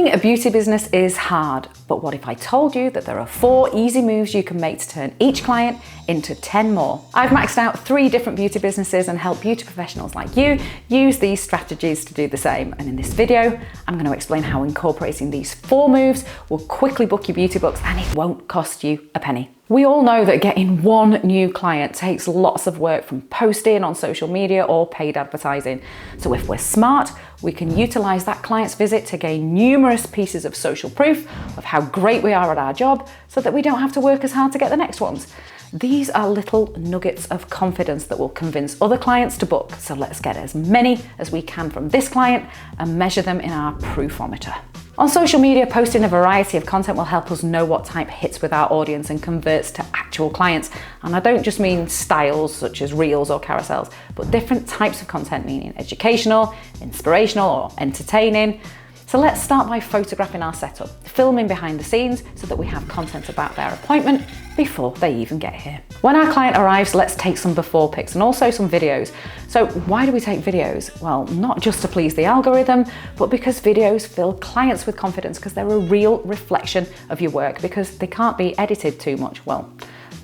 Running a beauty business is hard, but what if I told you that there are 4 easy moves you can make to turn each client into 10 more? I've maxed out 3 different beauty businesses and help beauty professionals like you use these strategies to do the same. And in this video, I'm going to explain how incorporating these 4 moves will quickly book your beauty books and it won't cost you a penny. We all know that getting 1 new client takes lots of work from posting on social media or paid advertising. So if we're smart, we can utilize that client's visit to gain numerous pieces of social proof of how great we are at our job so that we don't have to work as hard to get the next ones. These are little nuggets of confidence that will convince other clients to book. So let's get as many as we can from this client and measure them in our proofometer. On social media, posting a variety of content will help us know what type hits with our audience and converts to actual clients. And I don't just mean styles such as reels or carousels, but different types of content, meaning educational, inspirational, or entertaining. So let's start by photographing our setup, filming behind the scenes so that we have content about their appointment before they even get here. When our client arrives, let's take some before pics and also some videos. So why do we take videos? Well, not just to please the algorithm, but because videos fill clients with confidence because they're a real reflection of your work because they can't be edited too much. Well,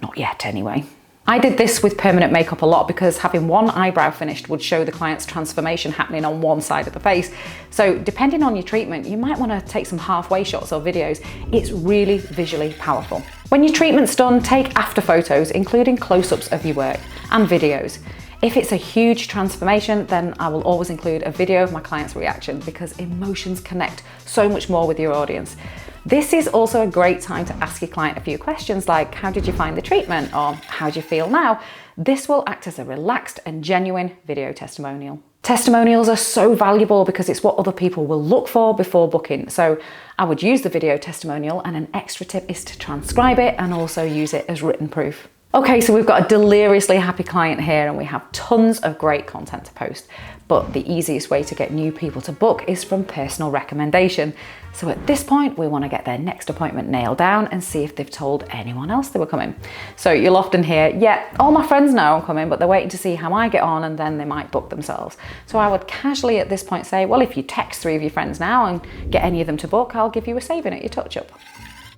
not yet anyway. I did this with permanent makeup a lot because having 1 eyebrow finished would show the client's transformation happening on one side of the face. So depending on your treatment, you might want to take some halfway shots or videos. It's really visually powerful. When your treatment's done, take after photos, including close-ups of your work and videos. If it's a huge transformation, then I will always include a video of my client's reaction because emotions connect so much more with your audience. This is also a great time to ask your client a few questions like, how did you find the treatment? Or how do you feel now? This will act as a relaxed and genuine video testimonial. Testimonials are so valuable because it's what other people will look for before booking. So I would use the video testimonial, and an extra tip is to transcribe it and also use it as written proof. Okay, so we've got a deliriously happy client here and we have tons of great content to post. But the easiest way to get new people to book is from personal recommendation. So at this point, we want to get their next appointment nailed down and see if they've told anyone else they were coming. So you'll often hear, yeah, all my friends know I'm coming, but they're waiting to see how I get on and then they might book themselves. So I would casually at this point say, well, if you text 3 of your friends now and get any of them to book, I'll give you a saving at your touch-up.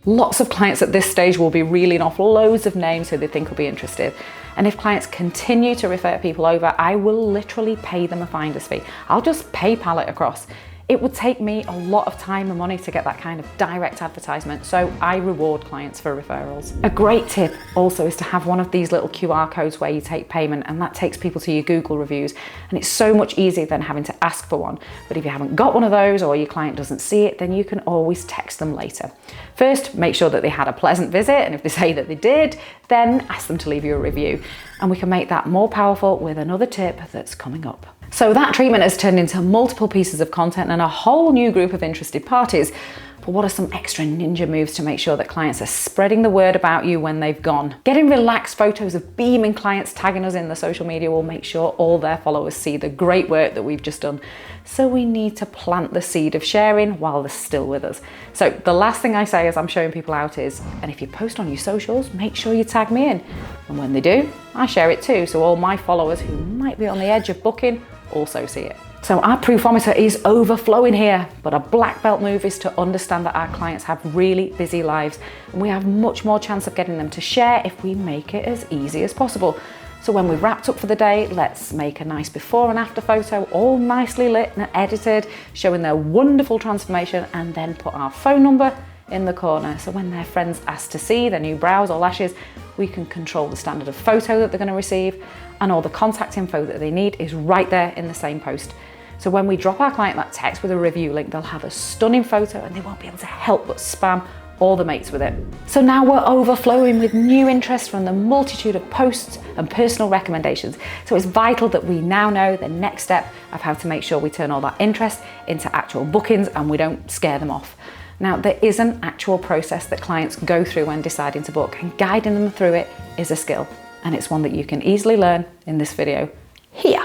Lots of clients at this stage will be reeling off loads of names who they think will be interested. And if clients continue to refer people over, I will literally pay them a finder's fee. I'll just PayPal it across. It would take me a lot of time and money to get that kind of direct advertisement, so I reward clients for referrals. A great tip also is to have one of these little QR codes where you take payment, and that takes people to your Google reviews, and it's so much easier than having to ask for one. But if you haven't got one of those or your client doesn't see it, then you can always text them later. First, make sure that they had a pleasant visit, and if they say that they did, then ask them to leave you a review. And we can make that more powerful with another tip that's coming up. So that treatment has turned into multiple pieces of content and a whole new group of interested parties. But what are some extra ninja moves to make sure that clients are spreading the word about you when they've gone? Getting relaxed photos of beaming clients tagging us in the social media will make sure all their followers see the great work that we've just done. So we need to plant the seed of sharing while they're still with us. So the last thing I say as I'm showing people out is, and if you post on your socials, make sure you tag me in. And when they do, I share it too. So all my followers who might be on the edge of booking also see it. So our proofometer is overflowing here, but a black belt move is to understand that our clients have really busy lives and we have much more chance of getting them to share if we make it as easy as possible. So when we've wrapped up for the day, let's make a nice before and after photo, all nicely lit and edited, showing their wonderful transformation, and then put our phone number in the corner. So when their friends ask to see their new brows or lashes, we can control the standard of photo that they're going to receive, and all the contact info that they need is right there in the same post. So when we drop our client that text with a review link, they'll have a stunning photo and they won't be able to help but spam all the mates with it. So now we're overflowing with new interest from the multitude of posts and personal recommendations. So it's vital that we now know the next step of how to make sure we turn all that interest into actual bookings and we don't scare them off. Now, there is an actual process that clients go through when deciding to book, and guiding them through it is a skill, and it's one that you can easily learn in this video here.